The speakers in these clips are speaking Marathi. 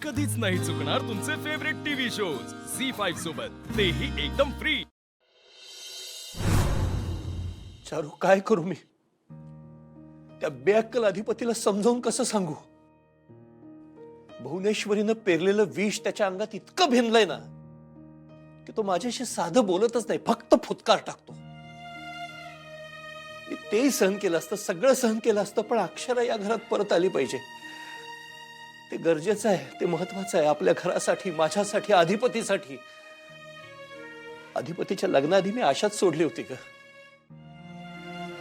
कधीच नाही चुकणार तुमचे फेवरेट टीव्ही शोज झी5 सोबत, तेही एकदम फ्री। चारू, काय करू मी? त्या बेअक्कल अधिपतीला समजावून कसं सांगू? भुवनेश्वरीनं पेरलेलं विष त्याच्या अंगात इतकं भिनलंय ना की तो माझ्याशी साधं बोलतच नाही, फक्त फुतकार टाकतो। मी तेही सहन केलं असतं, सगळं सहन केलं असतं, पण अक्षरा या घरात परत आली पाहिजे। ते गरजेचं आहे, ते महत्वाचं आहे आपल्या घरासाठी, माझ्यासाठी, अधिपतीसाठी। अधिपतीच्या लग्नाआधी मी आशाच सोडली होती का?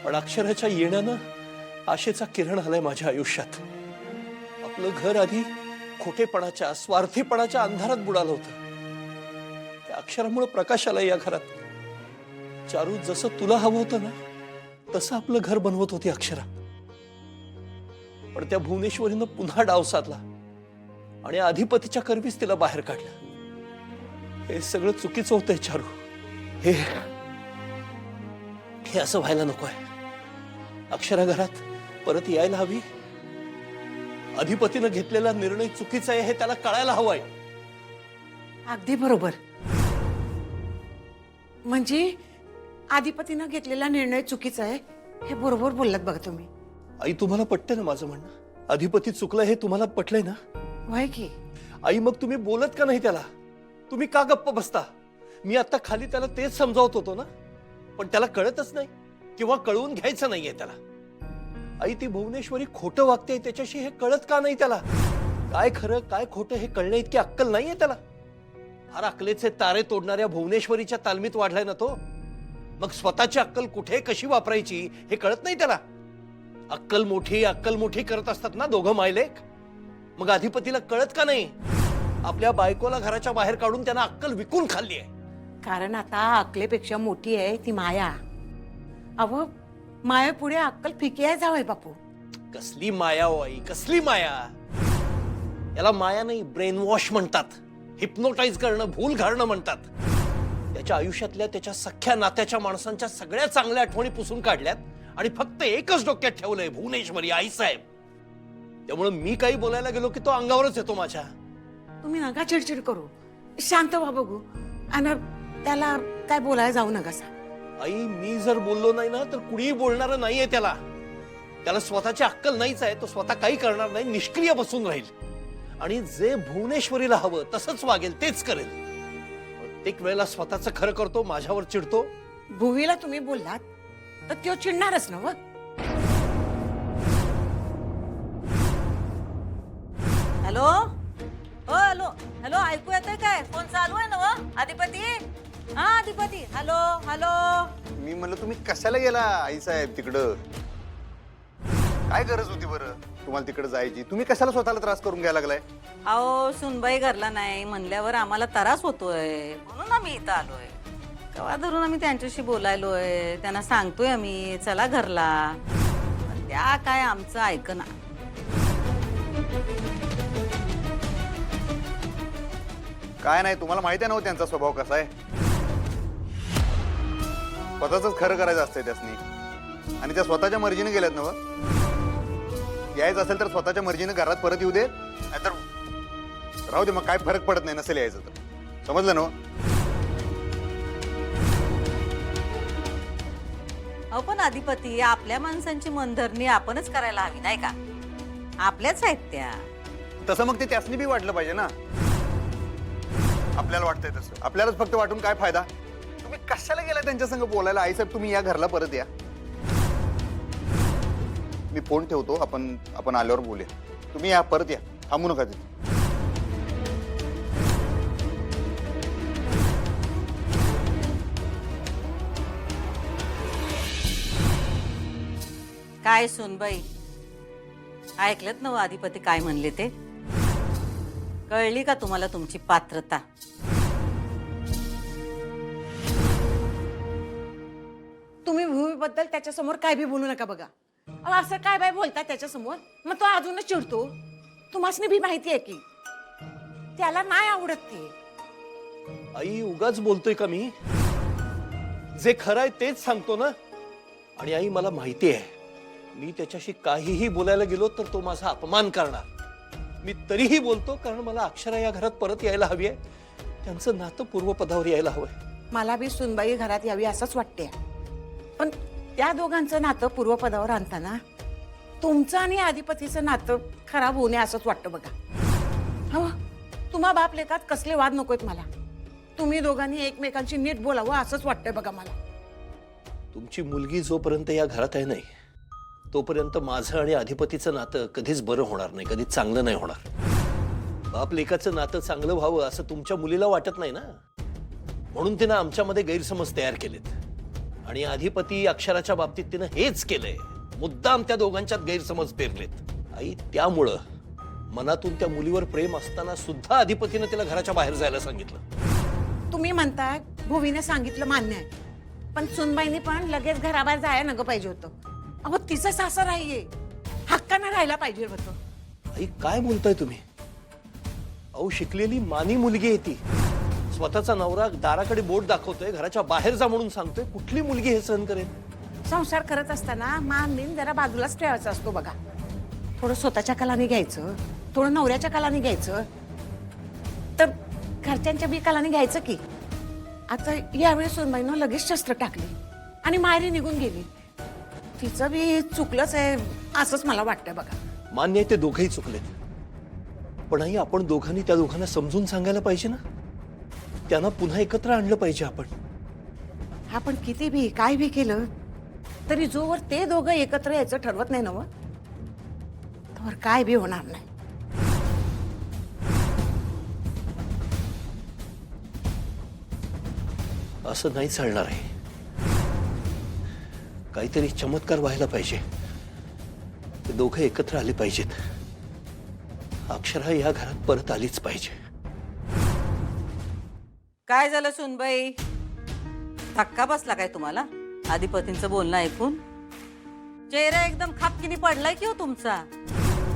पण अक्षराच्या येण्यानं आशेचा किरण आलाय माझ्या आयुष्यात। आपलं घर आधी खोटेपणाच्या, स्वार्थीपणाच्या अंधारात बुडालं होतं, त्या अक्षरामुळे प्रकाश आलाय या घरात। चारू, जसं तुला हवं होतं ना तसं आपलं घर बनवत होती अक्षरा, पण त्या भुवनेश्वरीनं पुन्हा डाव साधला आणि अधिपतीच्या करवीच तिला बाहेर काढलं। हे सगळं चुकीचं होतंय चारू। हे असं व्हायला नकोय। अक्षरा घरात परत यायला हवी। अधिपतीनं घेतलेला निर्णय चुकीचा आहे हे त्याला कळायला हवंय। अगदी बरोबर। म्हणजे अधिपतीनं घेतलेला निर्णय चुकीचा आहे हे बरोबर बोललात बघा तुम्ही। आई, तुम्हाला पटतंय ना माझं म्हणणं? अधिपती चुकलं हे तुम्हाला पटलंय ना? वय की आई, मग तुम्ही बोलत का नाही त्याला? तुम्ही का गप्प बसता? मी आता खाली त्याला तेच समजावत होतो ना, पण त्याला कळतच नाही किंवा कळवून घ्यायचं नाहीये त्याला। आई, ती भुवनेश्वरी खोटं वागते त्याच्याशी हे कळत का नाही त्याला? काय खरं काय खोटं हे कळण्या इतकी अक्कल नाहीये त्याला। फार अक्कलेचे तारे तोडणाऱ्या भुवनेश्वरीच्या तालमीत वाढलाय ना तो। मग स्वतःची अक्कल कुठे कशी वापरायची हे कळत नाही त्याला। अक्कल मोठी करत असतात ना दोघं मायलेक। मग अधिपतीला कळत का नाही? आपल्या बायकोला घराच्या बाहेर काढून त्यांना अक्कल विकून खाल्ली आहे। कारण आता अक्कलेपेक्षा मोठी आहे ती माया। अहो, माया पुढे अक्कल फिकी आहे जावई बापू। कसली माया हो आई, कसली माया? याला माया नाही, ब्रेन वॉश म्हणतात। हिप्नोटाइज करणं, भूल घालणं म्हणतात। त्याच्या आयुष्यातल्या त्याच्या सख्या नात्याच्या माणसांच्या सगळ्या चांगल्या आठवणी पुसून काढल्यात आणि फक्त एकच डोक्यात ठेवलंय, भुवनेश्वरी आईसाहेब। त्यामुळे मी काही बोलायला गेलो की तो अंगावरच येतो माझ्या। तुम्ही नका चिडचिड करू, शांत व्हा बघू, आणि त्याला काय बोलायला जाऊ नका सा। आई, मी जर बोललो नाही ना तर कुणीही बोलणार नाहीये त्याला। त्याला स्वतःची अक्कल नाहीच आहे, तो स्वतः काही करणार नाही, निष्क्रिय बसून राहील आणि जे भुवनेश्वरीला हवं तसंच वागेल, तेच करेल। प्रत्येक वेळेला स्वतःचं खरं करतो, माझ्यावर चिडतो। भुवीला तुम्ही बोललात तर तो चिडणारच ना व। हॅलो, हो हॅलो हॅलो, ऐकू येतंय काय? फोन चालू आहे ना व अधिपती? हा अधिपती, हॅलो हॅलो। मी म्हणलं तुम्ही कशाला गेला आई साहेब तिकडं? काय गरज होती बरं तुम्हाला तिकडे जायची? तुम्ही कशाला स्वतःला त्रास करून घ्यायला लागलाय? अहो, सुनबाई घरला नाही म्हणल्यावर आम्हाला त्रास होतोय, म्हणून आम्ही इथं आलोय। केव्हा धरून आम्ही त्यांच्याशी बोलायलोय, त्यांना सांगतोय आम्ही चला घरला, पण त्या काय आमचं ऐकना। काय नाही, तुम्हाला माहिती आहे ना त्यांचा स्वभाव कसा आहे। स्वतःच खरं करायचं असतंय त्यासनी, आणि त्या स्वतःच्या मर्जीने गेल्यात ना। यायचं असेल तर स्वतःच्या मर्जीने घरात परत येऊ दे, नाहीतर राहू दे। मग काय फरक पडत नाही नसेल यायचं तर, समजलं ना? अहो, पण अधिपती, आपल्या माणसांची मनधरणी आपणच करायला हवी नाही का? आपल्याच आहेत त्या। तसं मग ते त्यासनी बी वाटलं पाहिजे ना। आपल्याला वाटतंय तसं, आपल्यालाच फक्त वाटून काय फायदा? तुम्ही कशाला गेला त्यांच्या संग बोलायला? आई साहेब, तुम्ही या घरला परत या। मी फोन ठेवतो, आपण आल्यावर बोलूया। तुम्ही या, परत या, थांबू नका तिथे। काय सुनबाई, ऐकलत ना अधिपती काय म्हणले ते? कळली का तुम्हाला तुमची पात्रता? तुम्ही भुवीबद्दल त्याच्यासमोर काय बी बोलू नका बघा। अहो, असं काय बाय बोलता त्याच्यासमोर, मग तो अजूनच चिडतो। तुम्हासनी बी माहिती आहे की त्याला नाही आवडत ते। आई, उगाच बोलतोय का मी? जे खरं आहे तेच सांगतो ना। आणि आई, मला माहिती आहे मी त्याच्याशी काहीही बोलायला गेलो तर तो माझा अपमान करणार। मी तरीही बोलतो कारण मला अक्षरा या घरात परत यायला हवी आहे. त्यांचं नातं पूर्वपदावर यायला हवंय. मला बी सुनबाई घरात यावी असंच वाटते, पण त्या दोघांचं नातं पूर्वपदावर आणताना तुमचं आणि अधिपतीचं नातं खराब होऊ नये असंच वाटतं बघा. हो, तुम्हा बाप लेकात कसले वाद नकोत मला. तुम्ही दोघांनी एकमेकांशी नीट बोलावं असंच वाटतंय बघा मला. तुमची मुलगी जोपर्यंत या घरात आहे नाही तोपर्यंत माझं आणि अधिपतीचं नातं कधीच बरं होणार नाही, कधीच चांगलं नाही होणार. बाप लेकाचं नातं चांगलं व्हावं असं तुमच्या मुलीला वाटत नाही ना, म्हणून तिनं आमच्यामध्ये गैरसमज तयार केलेत. आणि अधिपती अक्षराच्या बाबतीत तिनं हेच केलंय, मुद्दाम त्या दोघांच्यात गैरसमज पेरलेत. आई, त्यामुळं मनातून त्या मुलीवर प्रेम असताना सुद्धा अधिपतीनं तिला घराच्या बाहेर जायला सांगितलं. तुम्ही म्हणताय भुवीने सांगितलं मान्य आहे, पण सुनबाईने पण लगेच घराबाहेर जायला नग पाहिजे होतं. अहो, तिचं सासर आहे, हक्कानं राहायला पाहिजे होतं. आई, काय बोलताय तुम्ही? अहो, शिकलेली मानी मुलगी आहे ती. स्वतःचा नवरा दाराकडे बोट दाखवतोय, घराच्या बाहेर जा म्हणून सांगतोय. कुठली मुलगी हे सहन करेल? संसार करत असताना मान बिन जरा बाजूलाच ठेवायचा असतो बघा. थोडं स्वतःच्या कलाने घ्यायचं, थोडं नवऱ्याच्या कलाने घ्यायचं, तर घरच्यांच्या बी कलाने घ्यायचं की. आता यावेळी सोनबाईनं लगेच शस्त्र टाकली आणि मायरी निघून गेली. तिचं बी चुकलंच आहे असंच मला वाटतंय बघा. मान्य आहे, ते दोघंही चुकलेत, पण आई आपण दोघांनी त्या दोघांना समजून सांगायला पाहिजे ना. त्यांना पुन्हा एकत्र आणलं पाहिजे आपण. आपण किती बी काय बी केलं तरी जोवर ते दोघं एकत्र यायचं ठरवत नाही ना व, तोवर काय बी होणार नाही. असं नाही चालणार आहे. काहीतरी चमत्कार व्हायला पाहिजे. ते दोघं एकत्र आले पाहिजेत. अक्षरा या घरात परत आलीच पाहिजे. काय झालं सुनबाई, धक्का बसला काय तुम्हाला अधिपतींचं बोलणं ऐकून? चेहरा एकदम खापकिनी पडलाय की हो तुमचा.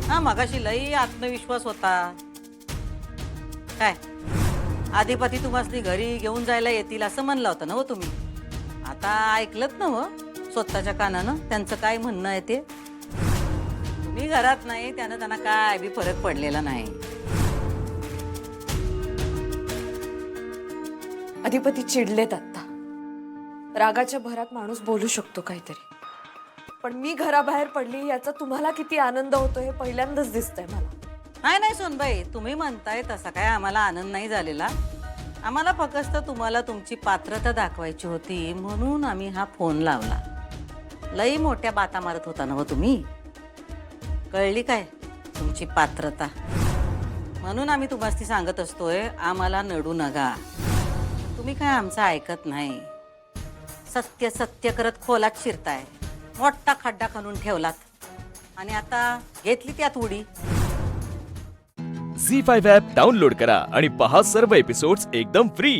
हा, मगाशी लई आत्मविश्वास होता. काय अधिपती तुम्हाला घरी घेऊन जायला येतील असं म्हणलं होतं ना हो तुम्ही? आता ऐकलत ना हो स्वतःच्या कानानं त्यांचं काय म्हणणं आहे ते? तुम्ही घरात नाही त्यानं त्यांना काय बी फरक पडलेला नाही. अधिपती चिडलेत आता. रागाच्या भरात माणूस बोलू शकतो काहीतरी, पण मी घराबाहेर पडली याचा तुम्हाला किती आनंद होतो हे पहिल्यांदाच दिसतंय मला. नाही नाही सोनबाई, तुम्ही म्हणताय तसा काय आम्हाला आनंद नाही झालेला. आम्हाला फक्त तुम्हाला तुमची पात्रता दाखवायची होती म्हणून आम्ही हा फोन लावला. लई मोठ्या बाता मारत होता ना हो तुम्ही, कळली काय तुमची पात्रता? म्हणून आम्ही तुम्हाला ती सांगत असतोय आम्हाला नडू नका. तुम्ही काय आमचं ऐकत नाही. सत्य सत्य करत खोलात शिरताय, मोठा खड्डा खणून ठेवलात आणि आता घेतली त्यात उडी. झी 5 ॲप डाउनलोड करा आणि पहा सर्व एपिसोड्स एकदम फ्री.